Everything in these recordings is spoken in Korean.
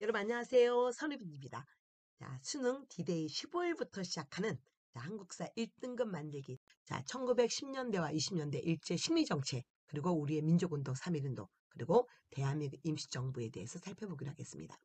여러분 안녕하세요. 선우빈입니다. 자, 수능 D-Day 15일부터 시작하는 한국사 1등급 만들기. 자, 1910년대와 20년대 일제 식민정책, 그리고 우리의 민족운동 3.1운동, 그리고 대한민국 임시정부에 대해서 살펴보기로 하겠습니다.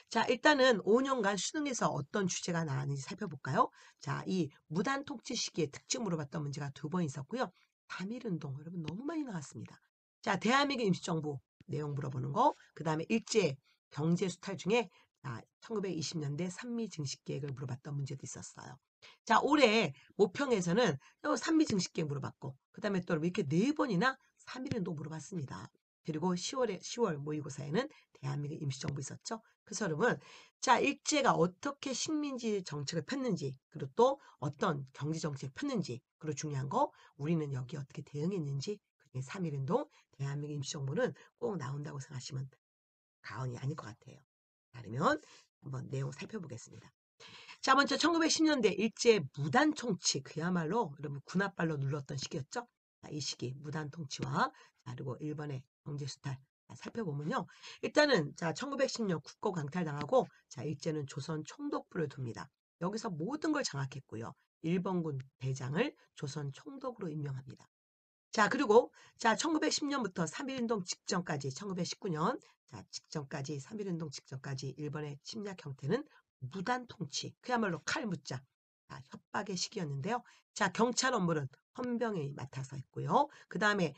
자, 일단은 5년간 수능에서 어떤 주제가 나왔는지 살펴볼까요? 자, 이 무단 통치 시기의 특징 물어봤던 문제가 2번 있었고요. 3.1운동, 여러분 너무 많이 나왔습니다. 자, 대한민국 임시정부 내용 물어보는 거, 그 다음에 일제 경제 수탈 중에 1920년대 산미 증식 계획을 물어봤던 문제도 있었어요. 자, 올해 모평에서는 산미 증식 계획 물어봤고, 그 다음에 또 이렇게 4번이나 3.1운동 물어봤습니다. 그리고 10월 모의고사에는 대한민국 임시정부 있었죠. 그래서 여러분, 자, 일제가 어떻게 식민지 정책을 폈는지, 그리고 또 어떤 경제 정책을 폈는지, 그리고 중요한 거, 우리는 여기 어떻게 대응했는지, 그게 3.1운동, 대한민국 임시정부는 꼭 나온다고 생각하시면 과언이 아닐 것 같아요. 그러면 한번 내용 살펴보겠습니다. 자, 먼저 1910년대 일제 무단 통치, 그야말로 여러분 군합발로 눌렀던 시기였죠. 자, 이 시기 무단 통치와 그리고 일본의 경제 수탈 살펴보면요. 일단은 자, 1910년 국고 강탈당하고 자, 일제는 조선 총독부를 둡니다. 여기서 모든 걸 장악했고요. 일본군 대장을 조선 총독으로 임명합니다. 자, 그리고 자, 1910년부터 3.1운동 직전까지 1919년 자, 직전까지 3.1운동 직전까지 일본의 침략 형태는 무단 통치, 그야말로 칼무자, 협박의 시기였는데요. 자, 경찰 업무는 헌병이 맡아서 했고요. 그 다음에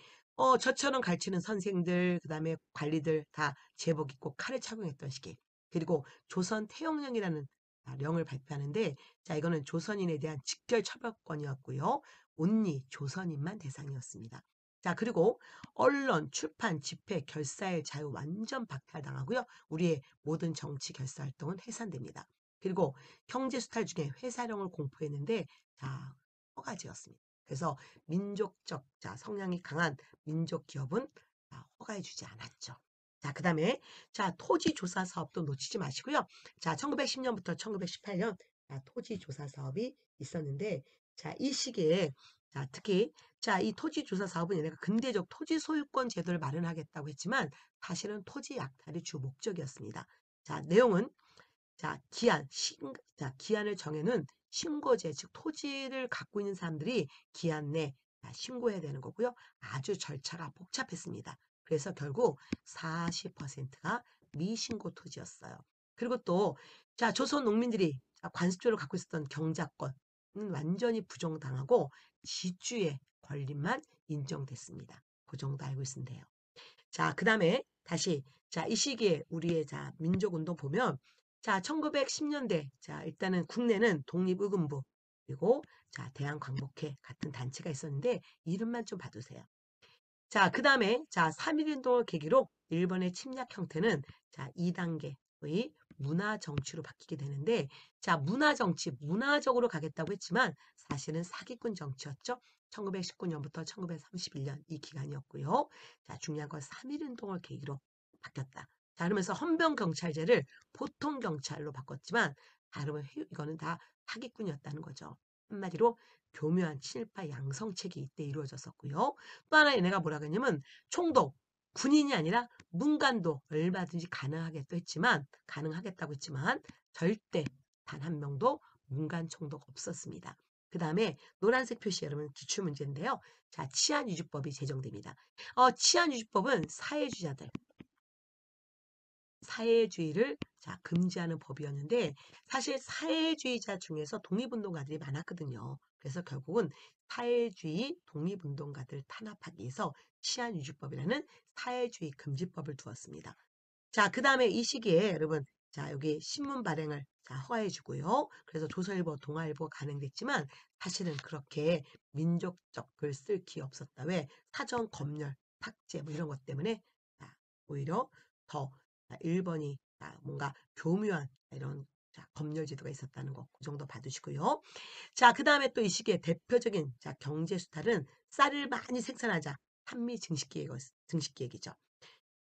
저처럼 가르치는 선생들, 그 다음에 관리들 다 제복 입고 칼을 착용했던 시기. 그리고 조선 태용령이라는 령을 발표하는데, 자, 이거는 조선인에 대한 직결 처벌권이었고요. 온리 조선인만 대상이었습니다. 자, 그리고 언론, 출판, 집회, 결사의 자유 완전 박탈당하고요. 우리의 모든 정치 결사 활동은 해산됩니다. 그리고 경제 수탈 중에 회사령을 공포했는데 자, 허가지었습니다. 그래서 민족적 성향이 강한 민족 기업은 허가해주지 않았죠. 자, 그 다음에 자, 토지 조사 사업도 놓치지 마시고요. 자, 1910년부터 1918년 토지 조사 사업이 있었는데 자, 이 시기에 자, 특히 자, 이 토지 조사 사업은 얘네가 근대적 토지 소유권 제도를 마련하겠다고 했지만 사실은 토지 약탈이 주 목적이었습니다. 자, 내용은 자, 기한을 정해는 신고제, 즉 토지를 갖고 있는 사람들이 기한 내 신고해야 되는 거고요. 아주 절차가 복잡했습니다. 그래서 결국 40%가 미신고 토지였어요. 그리고 또, 자, 조선 농민들이 관습조를 갖고 있었던 경작권은 완전히 부정당하고 지주의 권리만 인정됐습니다. 그 정도 알고 있으면 돼요. 자, 그 다음에 다시, 자, 이 시기에 우리의 자, 민족운동 보면, 자, 1910년대, 자, 일단은 국내는 독립의금부, 그리고 자, 대한광복회 같은 단체가 있었는데, 이름만 좀 봐두세요. 자, 그 다음에, 자, 3.1운동을 계기로 일본의 침략 형태는 자, 2단계의 문화정치로 바뀌게 되는데, 자, 문화정치, 문화적으로 가겠다고 했지만, 사실은 사기꾼 정치였죠. 1919년부터 1931년 이 기간이었고요. 자, 중요한 건 3.1운동을 계기로 바뀌었다. 자, 그러면서 헌병경찰제를 보통경찰로 바꿨지만, 다르면 이거는 다 사기꾼이었다는 거죠. 한마디로 교묘한 친일파 양성책이 이때 이루어졌었고요. 또 하나 얘네가 뭐라고 했냐면 총독, 군인이 아니라 문관도 얼마든지 가능하겠다고 했지만 절대 단 한 명도 문관 총독 없었습니다. 그 다음에 노란색 표시 여러분 기출문제인데요. 자, 치안유지법이 제정됩니다. 치안유지법은 사회주의를 금지하는 법이었는데 사실 사회주의자 중에서 독립운동가들이 많았거든요. 그래서 결국은 사회주의 독립운동가들 탄압하기 위해서 치안유지법이라는 사회주의 금지법을 두었습니다. 자, 그 다음에 이 시기에 여러분 자, 여기 신문 발행을 허가해 주고요. 그래서 조선일보, 동아일보 가능됐지만 사실은 그렇게 민족적 글 쓸 기회 없었다. 왜? 사전 검열, 삭제 뭐 이런 것 때문에 오히려 더 일본이 뭔가 교묘한 이런 검열 제도가 있었다는 거, 그 정도 봐두시고요. 자, 그 다음에 또 이 시기에 대표적인 경제 수탈은 쌀을 많이 생산하자. 한미 증식기획이죠.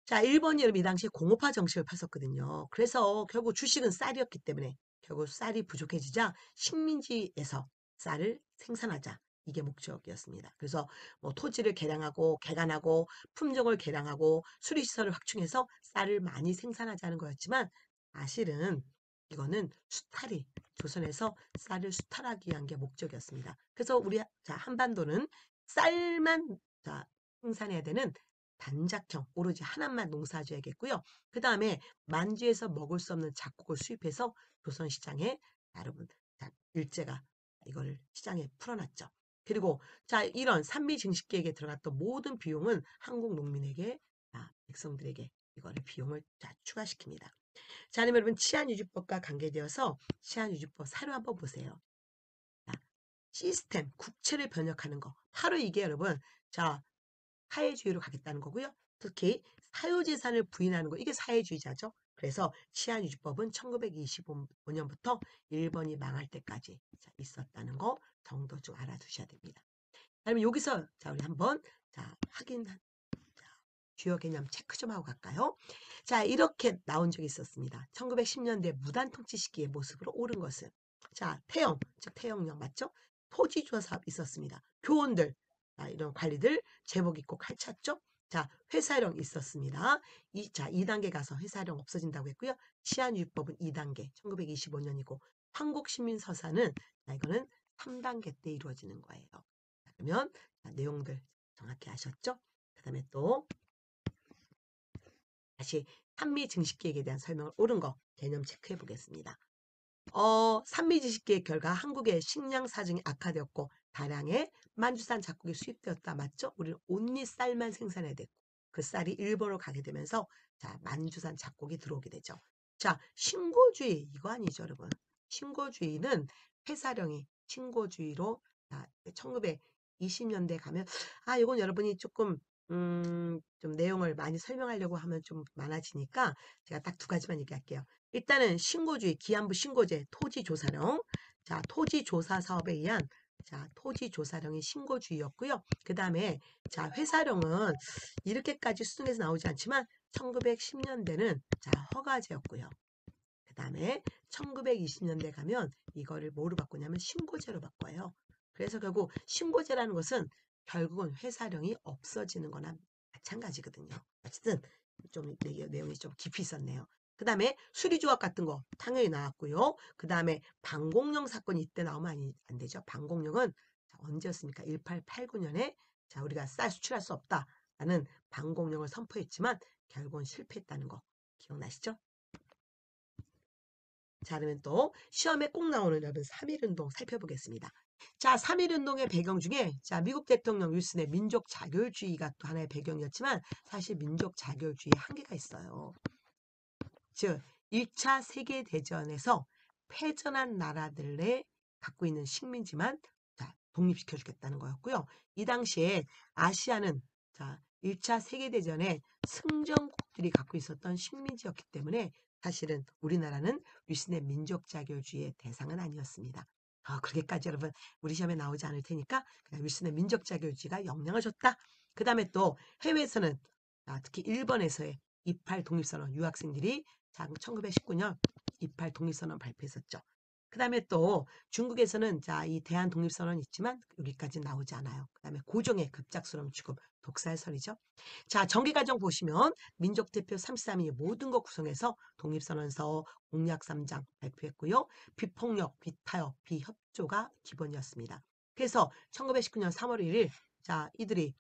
자, 일본이 이 당시에 공업화 정책을 폈었거든요. 그래서 결국 주식은 쌀이었기 때문에 결국 쌀이 부족해지자 식민지에서 쌀을 생산하자. 이게 목적이었습니다. 그래서 뭐 토지를 개간하고 품종을 개량하고 수리시설을 확충해서 쌀을 많이 생산하자는 거였지만 사실은 이거는 수탈이 조선에서 쌀을 수탈하기 위한 게 목적이었습니다. 그래서 우리 자 한반도는 쌀만 자 생산해야 되는 단작형 오로지 하나만 농사져야겠고요. 그 다음에 만주에서 먹을 수 없는 작곡을 수입해서 조선 시장에 여러분 자 일제가 이거를 시장에 풀어놨죠. 그리고 자 이런 산미 증식계획에 들어갔던 모든 비용은 한국 농민에게 백성들에게 이거를 비용을 추가시킵니다. 자, 그럼 여러분 치안유지법과 관계되어서 치안유지법 사료 한번 보세요. 자, 시스템, 국채를 번역하는 거. 바로 이게 여러분 자 사회주의로 가겠다는 거고요. 특히 사유재산을 부인하는 거. 이게 사회주의자죠. 그래서 치안유지법은 1925년부터 일본이 망할 때까지 있었다는 거 정도 좀 알아두셔야 됩니다. 그러면 여기서 자 우리 한번 확인 주요 개념 체크 좀 하고 갈까요? 자, 이렇게 나온 적이 있었습니다. 1910년대 무단 통치 시기의 모습으로 옳은 것은 자, 태영, 즉 태영령 맞죠? 토지조사 있었습니다. 교원들, 이런 관리들 제복 입고 칼찼죠? 자, 회사령 있었습니다. 2단계 가서 회사령 없어진다고 했고요. 치안유지법은 2단계, 1925년이고 한국시민서사는 이거는 3단계 때 이루어지는 거예요. 그러면 내용들 정확히 아셨죠? 그 다음에 또 다시 산미 증식계획에 대한 설명을 옳은 거 개념 체크해 보겠습니다. 산미 증식계획 결과 한국의 식량 사정이 악화되었고 다량의 만주산 작곡이 수입되었다. 맞죠? 우리는 온리 쌀만 생산해야 됐고 그 쌀이 일본으로 가게 되면서 자 만주산 작곡이 들어오게 되죠. 자 신고주의 이거 아니죠 여러분. 신고주의는 회사령이 신고주의로 1920년대 가면 이건 여러분이 조금 좀 내용을 많이 설명하려고 하면 좀 많아지니까 제가 딱 두 가지만 얘기할게요. 일단은 신고주의, 기한부 신고제, 토지조사령. 자, 토지조사 사업에 의한 토지조사령이 신고주의였고요. 그 다음에 회사령은 이렇게까지 수능에서 나오지 않지만 1910년대는 허가제였고요. 그 다음에 1920년대 가면 이거를 뭐로 바꾸냐면 신고제로 바꿔요. 그래서 결국 신고제라는 것은 결국은 회사령이 없어지는 거나 마찬가지거든요. 어쨌든 좀 내용이 좀 깊이 있었네요. 그 다음에 수리조합 같은 거 당연히 나왔고요. 그 다음에 방공령 사건이 이때 나오면 안 되죠. 방공령은 언제였습니까? 1889년에 우리가 쌀 수출할 수 없다라는 방공령을 선포했지만 결국은 실패했다는 거 기억나시죠? 자, 그러면 또 시험에 꼭 나오는 여러분 3.1운동 살펴보겠습니다. 자, 3.1운동의 배경 중에 미국 대통령 윌슨의 민족 자결주의가 또 하나의 배경이었지만 사실 민족 자결주의에 한계가 있어요. 즉 1차 세계대전에서 패전한 나라들의 갖고 있는 식민지만 독립시켜주겠다는 거였고요. 이 당시에 아시아는 1차 세계대전에 승전국들이 갖고 있었던 식민지였기 때문에 사실은 우리나라는 윌슨의 민족 자결주의의 대상은 아니었습니다. 그렇게까지 여러분 우리 시험에 나오지 않을 테니까 그냥 윌슨의 민족 자결주의가 영향을 줬다. 그 다음에 또 해외에서는 특히 일본에서의 28 독립선언 유학생들이 1919년 28 독립선언 발표했었죠. 그 다음에 또 중국에서는 이 대한 독립선언이 있지만 여기까지 나오지 않아요. 그 다음에 고종의 급작스러운 죽음, 독살설이죠. 자, 정기과정 보시면 민족대표 33인이 모든 것 구성해서 독립선언서, 공약 3장 발표했고요. 비폭력, 비타협, 비협조가 기본이었습니다. 그래서 1919년 3월 1일 이들이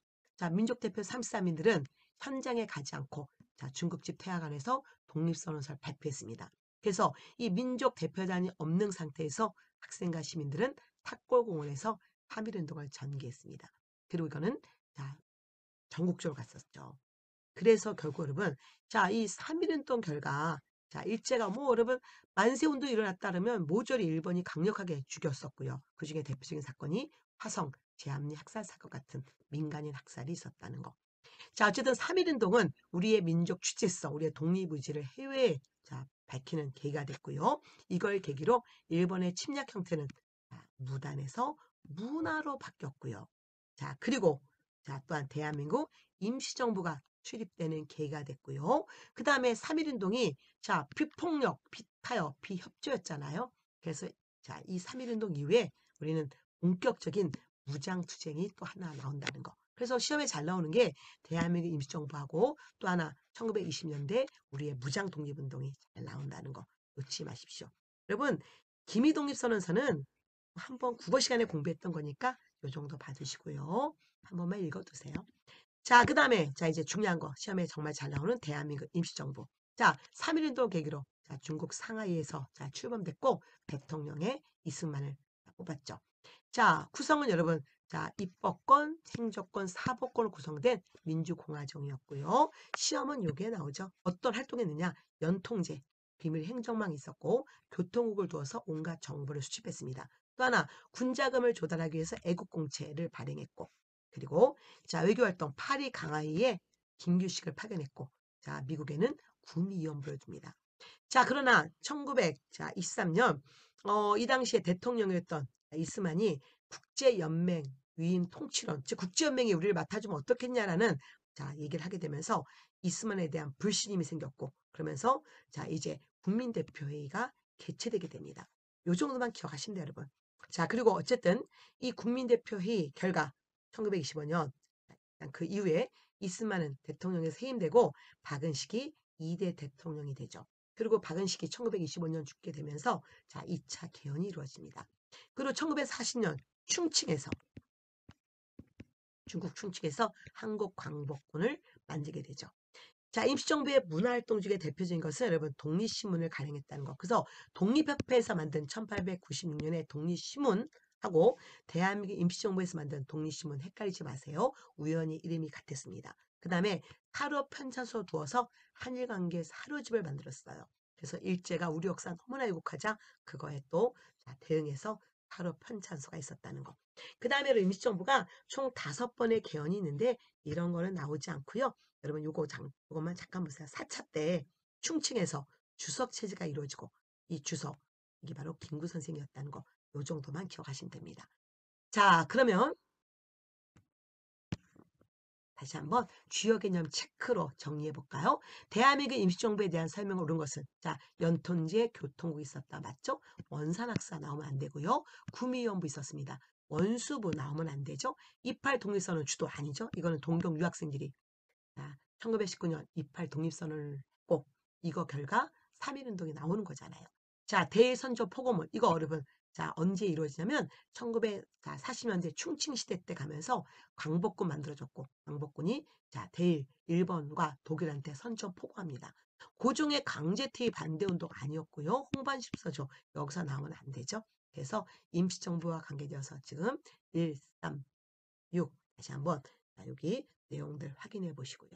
민족대표 33인들은 현장에 가지 않고 중국집 태화관에서 독립선언서를 발표했습니다. 그래서 이 민족 대표단이 없는 상태에서 학생과 시민들은 탁골공원에서 3.1운동을 전개했습니다. 그리고 이거는 전국적으로 갔었죠. 그래서 결국 여러분 이 3.1운동 결과 일제가 여러분 만세운동이 일어났다 그러면 모조리 일본이 강력하게 죽였었고요. 그중에 대표적인 사건이 화성 제암리 학살 사건 같은 민간인 학살이 있었다는 거. 어쨌든 3.1운동은 우리의 민족 주체성, 우리의 독립의지를 해외에 밝히는 계기가 됐고요. 이걸 계기로 일본의 침략 형태는 무단에서 문화로 바뀌었고요. 그리고 또한 대한민국 임시정부가 출입되는 계기가 됐고요. 그 다음에 3.1운동이 비폭력, 비타협, 비협조였잖아요. 그래서 이 3.1운동 이후에 우리는 본격적인 무장투쟁이 또 하나 나온다는 거. 그래서 시험에 잘 나오는 게 대한민국 임시정부하고 또 하나 1920년대 우리의 무장 독립운동이 잘 나온다는 거 놓치지 마십시오. 여러분 기미독립선언서는 한번 국어 시간에 공부했던 거니까 요 정도 봐주시고요. 한 번만 읽어두세요. 자, 그 다음에 자 이제 중요한 거 시험에 정말 잘 나오는 대한민국 임시정부. 자, 3.1운동 계기로 자, 중국 상하이에서 자, 출범됐고 대통령의 이승만을 뽑았죠. 자, 구성은 여러분 자, 입법권, 행정권, 사법권으로 구성된 민주공화정이었고요. 시험은 요게 나오죠. 어떤 활동했느냐? 연통제, 비밀 행정망이 있었고 교통국을 두어서 온갖 정보를 수집했습니다. 또 하나 군자금을 조달하기 위해서 애국공채를 발행했고 그리고 자 외교활동 파리 강하이에 김규식을 파견했고 자 미국에는 구미위원부를 둡니다. 자 그러나 1923년 이 당시에 대통령이었던 이스만이 국제연맹 위임 통치론 즉 국제연맹이 우리를 맡아주면 어떻겠냐라는 자 얘기를 하게 되면서 이스만에 대한 불신임이 생겼고 그러면서 자 이제 국민대표회의가 개최되게 됩니다. 요 정도만 기억하시면 돼요 여러분. 자 그리고 어쨌든 이 국민대표회의 결과 1925년 그 이후에 이스만은 대통령에서 해임되고 박은식이 2대 대통령이 되죠. 그리고 박은식이 1925년 죽게 되면서 자 2차 개헌이 이루어집니다. 그리고 1940년 충칭에서 중국 충칭에서 한국 광복군을 만들게 되죠. 자, 임시정부의 문화활동 중에 대표적인 것은 여러분 독립신문을 발행했다는 거. 그래서 독립협회에서 만든 1896년에 독립신문하고 대한민국 임시정부에서 만든 독립신문 헷갈리지 마세요. 우연히 이름이 같았습니다. 그 다음에 사료 편찬소 두어서 한일관계 사료집을 만들었어요. 그래서 일제가 우리 역사 너무나 왜곡하자 그거에 또 대응해서 사료 편찬소가 있었다는 거. 그 다음에 임시정부가 총 5번의 개헌이 있는데 이런 거는 나오지 않고요. 여러분 요것만 잠깐 보세요. 4차 때 충칭에서 주석 체제가 이루어지고 이 주석 이게 바로 김구 선생이었다는 거 요 정도만 기억하시면 됩니다. 자 그러면 다시 한번 주요 개념 체크로 정리해 볼까요? 대한민국 임시정부에 대한 설명을 옳은 것은 자 연통제 교통국이 있었다. 맞죠? 원산학사 나오면 안 되고요. 구미위원부 있었습니다. 원수부 나오면 안 되죠. 28 독립선언 주도 아니죠. 이거는 동경 유학생들이 1919년 28 독립선언을 했고 이거 결과 3.1운동이 나오는 거잖아요. 자 대선조 포고문 이거 여러분 자 언제 이루어지냐면 1940년대 충칭시대 때 가면서 광복군 만들어졌고 광복군이 자 대일 일본과 독일한테 선전 포고합니다. 고종의 강제퇴위 반대운동 아니었고요. 홍반십서조 여기서 나오면 안 되죠. 그래서 임시정부와 관계되어서 지금 1, 3, 6 다시 한번 여기 내용들 확인해 보시고요.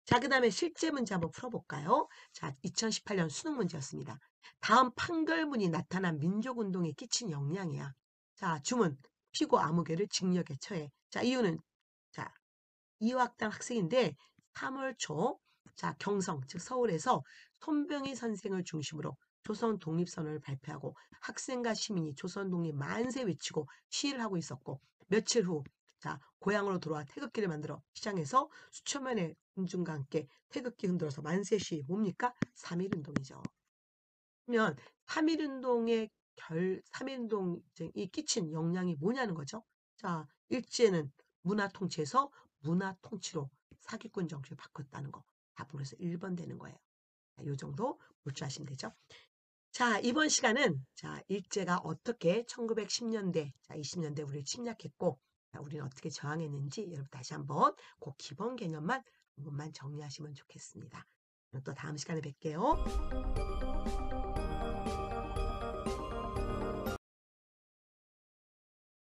자, 그 다음에 실제 문제 한번 풀어볼까요? 자, 2018년 수능 문제였습니다. 다음 판결문이 나타난 민족운동에 끼친 영향이야. 자, 주문, 피고 아무개를 징역에 처해. 자, 이유는, 자, 이화학당 학생인데 3월 초, 자, 경성, 즉 서울에서 손병희 선생을 중심으로 조선 독립선언을 발표하고 학생과 시민이 조선 독립 만세 외치고 시위를 하고 있었고 며칠 후 자, 고향으로 돌아와 태극기를 만들어 시장에서 수천만의 군중과 함께 태극기 흔들어서 만세 시위 뭡니까? 3.1운동이죠. 그러면 3.1운동의 3.1운동이 끼친 영향이 뭐냐는 거죠. 자, 일제는 문화 통치에서 문화 통치로 사기꾼 정치를 바꿨다는 거. 답으로서 1번 되는 거예요. 이 정도 볼 줄 아시면 되죠. 자, 이번 시간은 자, 일제가 어떻게 1910년대, 자, 20년대 우리를 침략했고 자, 우리는 어떻게 저항했는지 여러분 다시 한번 그 기본 개념만 한 번만 정리하시면 좋겠습니다. 또 다음 시간에 뵐게요.